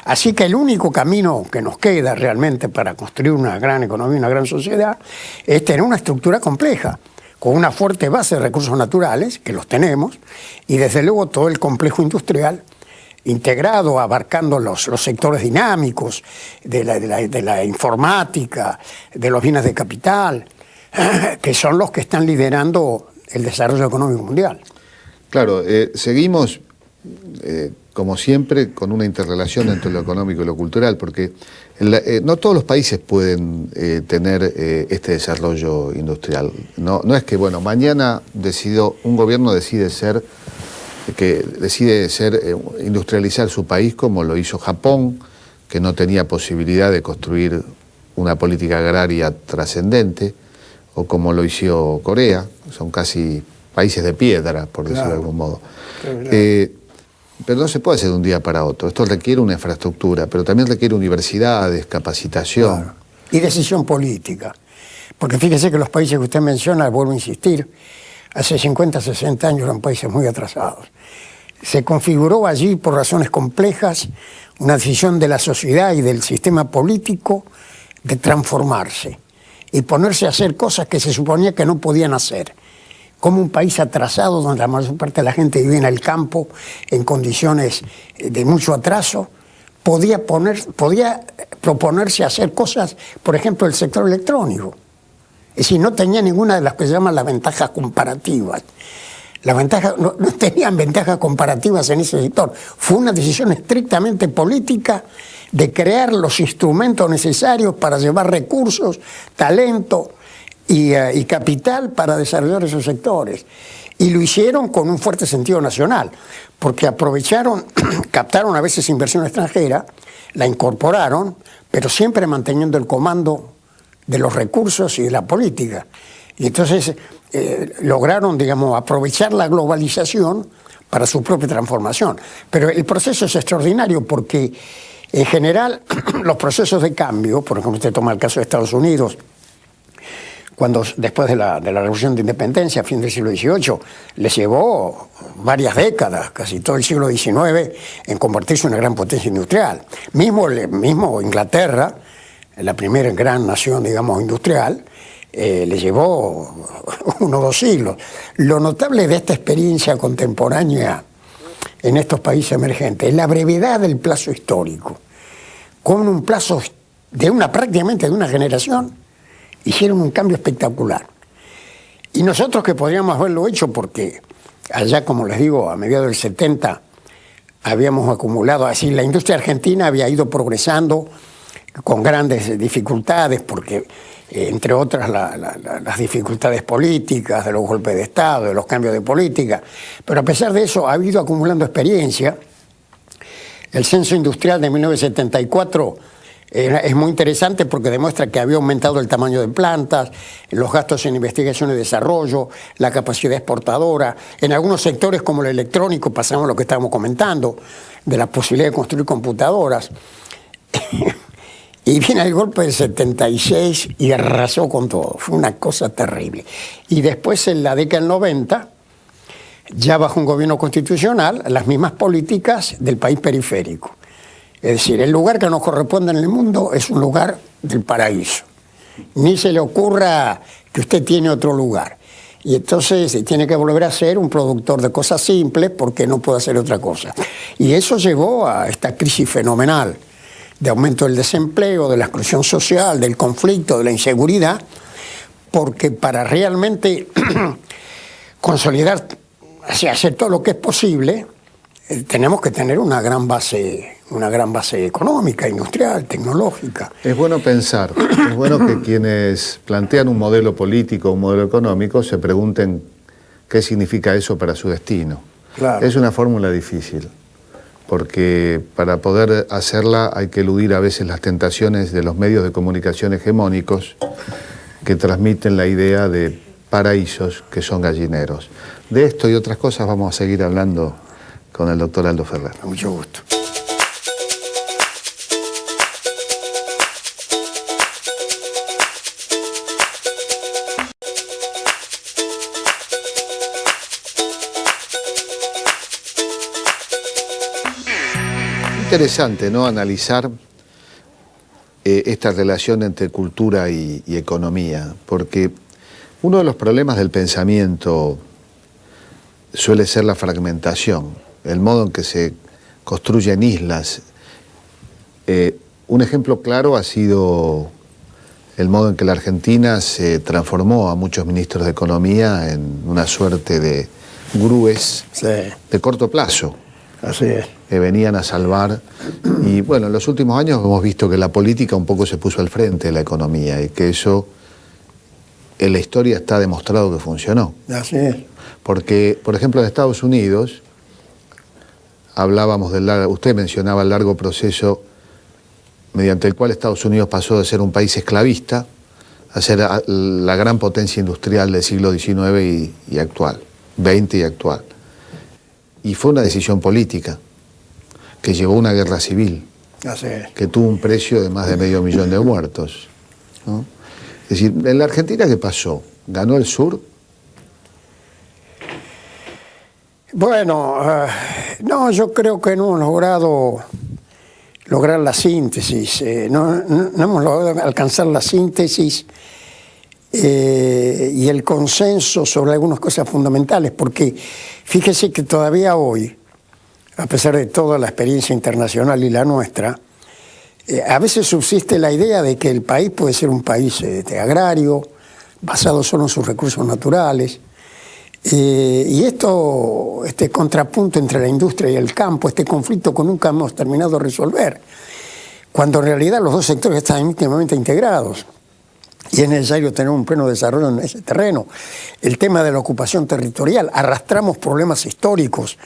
Así que el único camino que nos queda realmente para construir una gran economía, una gran sociedad, es tener una estructura compleja, con una fuerte base de recursos naturales, que los tenemos, y desde luego todo el complejo industrial integrado, abarcando los sectores dinámicos de la informática, de los bienes de capital, que son los que están liderando el desarrollo económico mundial. Claro, seguimos, como siempre, con una interrelación entre lo económico y lo cultural, porque no todos los países pueden tener este desarrollo industrial. No es que, bueno, mañana un gobierno decide industrializar su país, como lo hizo Japón, que no tenía posibilidad de construir una política agraria trascendente, o como lo hizo Corea. Son casi países de piedra, por decirlo de algún modo. Pero no se puede hacer de un día para otro. Esto requiere una infraestructura, pero también requiere universidades, capacitación. Claro. Y decisión política. Porque fíjese que los países que usted menciona, vuelvo a insistir, hace 50, 60 años eran países muy atrasados. Se configuró allí, por razones complejas, una decisión de la sociedad y del sistema político de transformarse y ponerse a hacer cosas que se suponía que no podían hacer. Como un país atrasado, donde la mayor parte de la gente vivía en el campo, en condiciones de mucho atraso, podía proponerse hacer cosas, por ejemplo, el sector electrónico. Es decir, no tenía ninguna de las que se llaman las ventajas comparativas. No tenían ventajas comparativas en ese sector. Fue una decisión estrictamente política de crear los instrumentos necesarios para llevar recursos, talento y capital para desarrollar esos sectores. Y lo hicieron con un fuerte sentido nacional, porque captaron a veces inversión extranjera, la incorporaron, pero siempre manteniendo el comando de los recursos y de la política. Y entonces lograron, digamos, aprovechar la globalización para su propia transformación. Pero el proceso es extraordinario porque, en general, los procesos de cambio, por ejemplo, usted toma el caso de Estados Unidos, cuando después de la Revolución de Independencia, a fin del siglo XVIII, les llevó varias décadas, casi todo el siglo XIX, en convertirse en una gran potencia industrial. Mismo Inglaterra, la primera gran nación, digamos, industrial, le llevó 1 o 2 siglos. Lo notable de esta experiencia contemporánea en estos países emergentes es la brevedad del plazo histórico. Con un plazo prácticamente de una generación, hicieron un cambio espectacular. Y nosotros, que podríamos haberlo hecho porque allá, como les digo, a mediados del 70 habíamos acumulado, así la industria argentina había ido progresando con grandes dificultades, porque entre otras las dificultades políticas, de los golpes de Estado, de los cambios de política, pero a pesar de eso ha ido acumulando experiencia. El censo industrial de 1974 es muy interesante porque demuestra que había aumentado el tamaño de plantas, los gastos en investigación y desarrollo, la capacidad exportadora. En algunos sectores, como el electrónico, pasamos lo que estábamos comentando, de la posibilidad de construir computadoras. Y viene el golpe del 76 y arrasó con todo. Fue una cosa terrible. Y después, en la década del 90, ya bajo un gobierno constitucional, las mismas políticas del país periférico. Es decir, el lugar que nos corresponde en el mundo es un lugar del paraíso. Ni se le ocurra que usted tiene otro lugar. Y entonces tiene que volver a ser un productor de cosas simples porque no puede hacer otra cosa. Y eso llevó a esta crisis fenomenal de aumento del desempleo, de la exclusión social, del conflicto, de la inseguridad, porque para realmente consolidar, hacer todo lo que es posible, tenemos que tener una gran base económica, industrial, tecnológica. Es bueno pensar, es bueno que quienes plantean un modelo político, un modelo económico, se pregunten qué significa eso para su destino. Claro. Es una fórmula difícil, porque para poder hacerla hay que eludir a veces las tentaciones de los medios de comunicación hegemónicos que transmiten la idea de paraísos que son gallineros. De esto y otras cosas vamos a seguir hablando con el doctor Aldo Ferrer. Con mucho gusto. interesante, ¿no?, analizar esta relación entre cultura y economía, porque uno de los problemas del pensamiento suele ser la fragmentación, el modo en que se construyen islas. Un ejemplo claro ha sido el modo en que la Argentina se transformó a muchos ministros de Economía en una suerte de gurúes de corto plazo. Así es. Que venían a salvar. Y bueno, en los últimos años hemos visto que la política un poco se puso al frente de la economía y que eso en la historia está demostrado que funcionó. Así es. Porque, por ejemplo, en Estados Unidos, hablábamos usted mencionaba el largo proceso mediante el cual Estados Unidos pasó de ser un país esclavista a ser la gran potencia industrial del siglo XIX y actual, XX y actual. Y fue una decisión política que llevó a una guerra civil, que tuvo un precio de más de 500.000 de muertos, ¿no? Es decir, en la Argentina, ¿qué pasó? ¿Ganó el sur? Bueno, no, yo creo que no hemos logrado lograr la síntesis, no hemos logrado alcanzar la síntesis y el consenso sobre algunas cosas fundamentales, porque fíjese que todavía hoy, a pesar de toda la experiencia internacional y la nuestra, a veces subsiste la idea de que el país puede ser un país agrario, basado solo en sus recursos naturales, y este contrapunto entre la industria y el campo, este conflicto que nunca hemos terminado de resolver, cuando en realidad los dos sectores están íntimamente integrados. Y es necesario tener un pleno desarrollo en ese terreno. El tema de la ocupación territorial, arrastramos problemas históricos.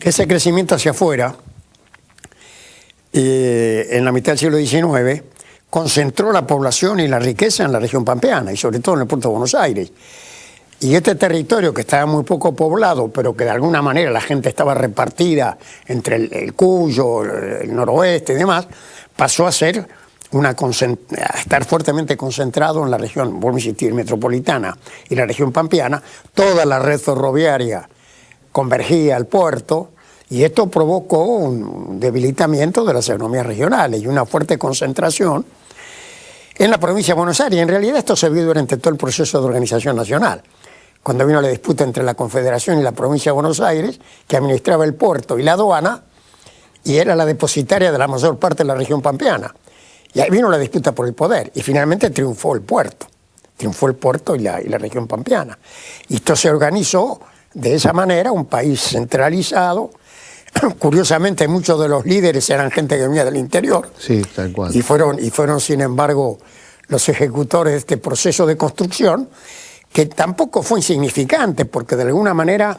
Ese crecimiento hacia afuera, en la mitad del siglo XIX, concentró la población y la riqueza en la región pampeana, y sobre todo en el puerto de Buenos Aires. Y este territorio, que estaba muy poco poblado, pero que de alguna manera la gente estaba repartida entre el Cuyo, el noroeste y demás, pasó a ser a estar fuertemente concentrado en la región, vuelvo a insistir, metropolitana y la región pampeana. Toda la red ferroviaria convergía al puerto y esto provocó un debilitamiento de las economías regionales y una fuerte concentración en la provincia de Buenos Aires. En realidad esto se vio durante todo el proceso de organización nacional, cuando vino la disputa entre la Confederación y la provincia de Buenos Aires, que administraba el puerto y la aduana, y era la depositaria de la mayor parte de la región pampeana. Y ahí vino la disputa por el poder, y finalmente triunfó el puerto y la región pampeana. Y esto se organizó de esa manera, un país centralizado. Curiosamente, muchos de los líderes eran gente que venía del interior. Sí, tal cual. Y fueron, sin embargo, los ejecutores de este proceso de construcción, que tampoco fue insignificante, porque de alguna manera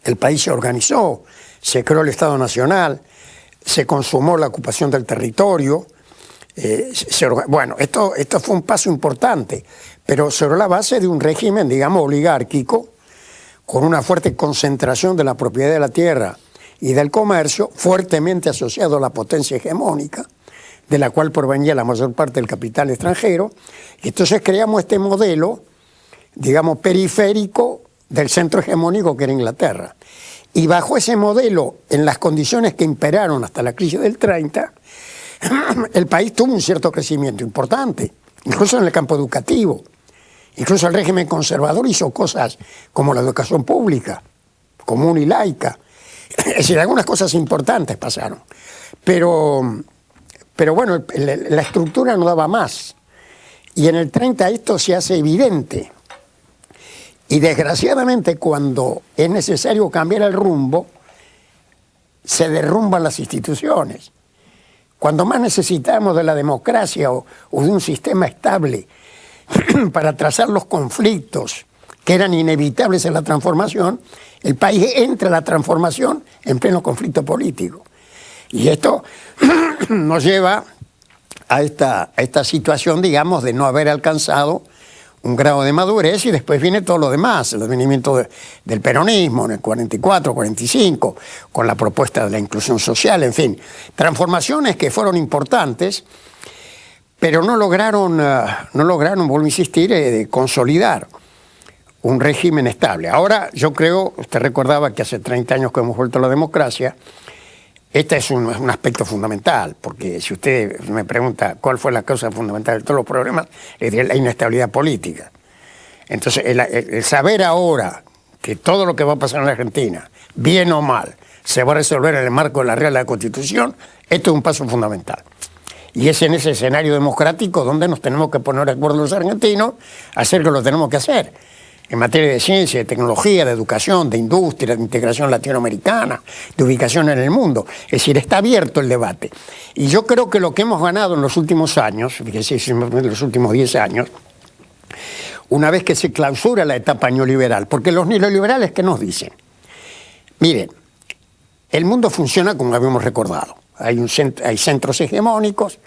el país se organizó, se creó el Estado Nacional, se consumó la ocupación del territorio. Bueno, esto fue un paso importante, pero sobre la base de un régimen, digamos, oligárquico, con una fuerte concentración de la propiedad de la tierra y del comercio, fuertemente asociado a la potencia hegemónica, de la cual provenía la mayor parte del capital extranjero. Y entonces creamos este modelo, digamos, periférico del centro hegemónico que era Inglaterra. Y bajo ese modelo, en las condiciones que imperaron hasta la crisis del 30, el país tuvo un cierto crecimiento importante, incluso en el campo educativo. Incluso el régimen conservador hizo cosas como la educación pública, común y laica. Es decir, algunas cosas importantes pasaron. Pero bueno, la estructura no daba más. Y en el 30 esto se hace evidente. Y desgraciadamente, cuando es necesario cambiar el rumbo, se derrumban las instituciones. Cuando más necesitamos de la democracia o de un sistema estable para trazar los conflictos que eran inevitables en la transformación, el país entra a la transformación en pleno conflicto político. Y esto nos lleva a esta situación, digamos, de no haber alcanzado un grado de madurez, y después viene todo lo demás, el advenimiento del peronismo en el 44, 45, con la propuesta de la inclusión social, en fin, transformaciones que fueron importantes, pero no lograron, vuelvo a insistir, consolidar un régimen estable. Ahora yo creo, usted recordaba que hace 30 años que hemos vuelto a la democracia, Este es un aspecto fundamental, porque si usted me pregunta cuál fue la causa fundamental de todos los problemas, es la inestabilidad política. Entonces, el saber ahora que todo lo que va a pasar en la Argentina, bien o mal, se va a resolver en el marco de la Real de la Constitución, esto es un paso fundamental. Y es en ese escenario democrático donde nos tenemos que poner de acuerdo los argentinos a hacer que lo tenemos que hacer. En materia de ciencia, de tecnología, de educación, de industria, de integración latinoamericana, de ubicación en el mundo. Es decir, está abierto el debate. Y yo creo que lo que hemos ganado en los últimos años, fíjese, en los últimos 10 años, una vez que se clausura la etapa neoliberal, porque los neoliberales, ¿qué nos dicen? Miren, el mundo funciona como habíamos recordado. Hay centros hegemónicos,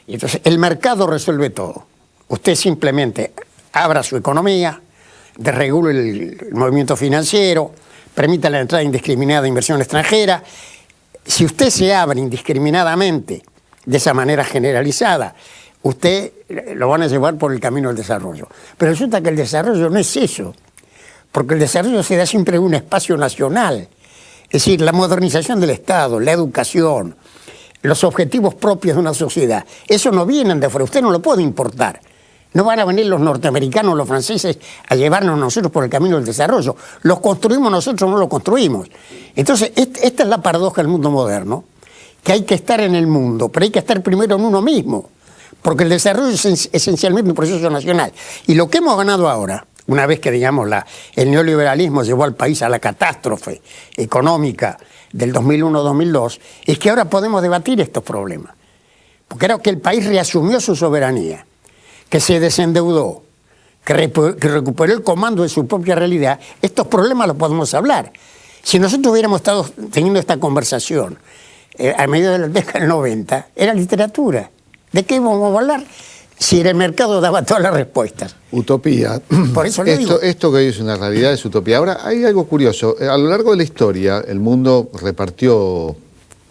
y entonces el mercado resuelve todo. Usted simplemente abra su economía, desregule el movimiento financiero, permita la entrada indiscriminada de inversión extranjera. Si usted se abre indiscriminadamente, de esa manera generalizada, usted lo van a llevar por el camino del desarrollo. Pero resulta que el desarrollo no es eso, porque el desarrollo se da siempre en un espacio nacional. Es decir, la modernización del Estado, la educación, los objetivos propios de una sociedad, eso no vienen de fuera, usted no lo puede importar. No van a venir los norteamericanos, los franceses, a llevarnos nosotros por el camino del desarrollo. Los construimos nosotros, no los construimos. Entonces, esta es la paradoja del mundo moderno, que hay que estar en el mundo, pero hay que estar primero en uno mismo, porque el desarrollo es esencialmente un proceso nacional. Y lo que hemos ganado ahora, una vez que, digamos, el neoliberalismo llevó al país a la catástrofe económica del 2001-2002, es que ahora podemos debatir estos problemas. Porque creo que el país reasumió su soberanía, que se desendeudó, que recuperó el comando de su propia realidad. Estos problemas los podemos hablar. Si nosotros hubiéramos estado teniendo esta conversación a mediados de la década del 90, era literatura. ¿De qué íbamos a hablar? Si el mercado daba todas las respuestas. Utopía. Por eso le digo. Esto que hoy es una realidad es utopía. Ahora, hay algo curioso. A lo largo de la historia, el mundo repartió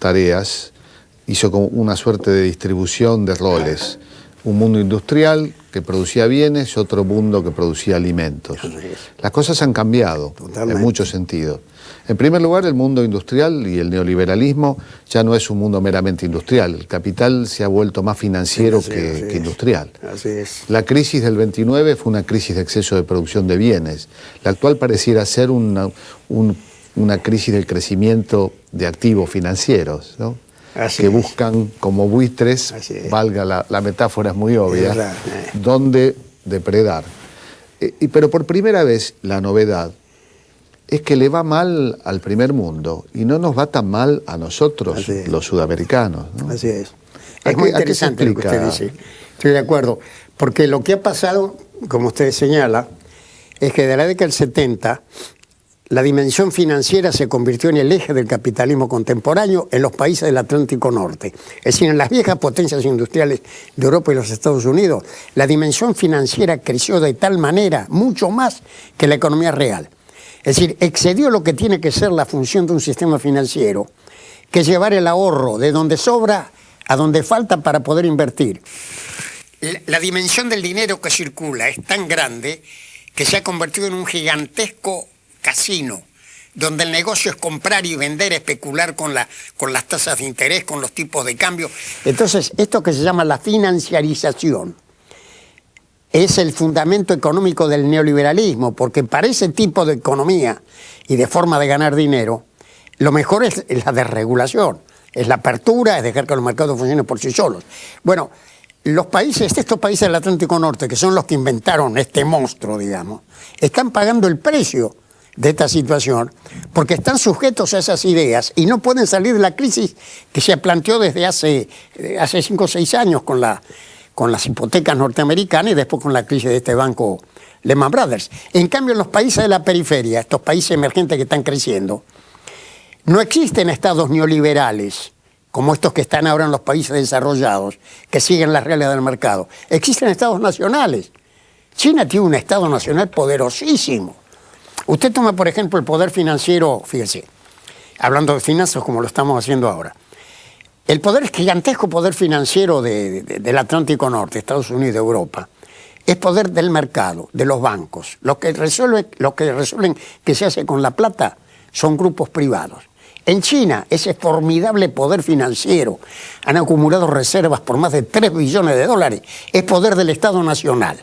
tareas, hizo como una suerte de distribución de roles. Un mundo industrial que producía bienes y otro mundo que producía alimentos. Las cosas han cambiado. Totalmente. En muchos sentidos. En primer lugar, el mundo industrial y el neoliberalismo ya no es un mundo meramente industrial. El capital se ha vuelto más financiero que industrial. Así es. La crisis del 29 fue una crisis de exceso de producción de bienes. La actual pareciera ser una crisis del crecimiento de activos financieros, ¿no? Que buscan como buitres, valga la metáfora es muy obvia, donde depredar. Pero por primera vez la novedad es que le va mal al primer mundo y no nos va tan mal a nosotros, los sudamericanos, ¿no? Así es. Es muy interesante lo que usted dice. Estoy de acuerdo. Porque lo que ha pasado, como usted señala, es que de la década del 70... la dimensión financiera se convirtió en el eje del capitalismo contemporáneo en los países del Atlántico Norte. Es decir, en las viejas potencias industriales de Europa y los Estados Unidos, la dimensión financiera creció de tal manera, mucho más que la economía real. Es decir, excedió lo que tiene que ser la función de un sistema financiero, que es llevar el ahorro de donde sobra a donde falta para poder invertir. La dimensión del dinero que circula es tan grande que se ha convertido en un gigantesco casino, donde el negocio es comprar y vender, especular con las tasas de interés, con los tipos de cambio. Entonces, esto que se llama la financiarización es el fundamento económico del neoliberalismo, porque para ese tipo de economía y de forma de ganar dinero, lo mejor es la desregulación, es la apertura, es dejar que los mercados funcionen por sí solos. Bueno, estos países del Atlántico Norte, que son los que inventaron este monstruo, digamos, están pagando el precio de esta situación, porque están sujetos a esas ideas y no pueden salir de la crisis que se planteó desde hace 5 o 6 años con las hipotecas norteamericanas y después con la crisis de este banco Lehman Brothers. En cambio, en los países de la periferia, estos países emergentes que están creciendo, no existen estados neoliberales como estos que están ahora en los países desarrollados, que siguen las reglas del mercado. Existen estados nacionales. China tiene un estado nacional poderosísimo. Usted toma, por ejemplo, el poder financiero, fíjese, hablando de finanzas como lo estamos haciendo ahora. El gigantesco poder financiero del Atlántico Norte, Estados Unidos, Europa, es poder del mercado, de los bancos. Lo que resuelven que se hace con la plata son grupos privados. En China, ese formidable poder financiero, han acumulado reservas por más de 3 billones de dólares, es poder del Estado Nacional.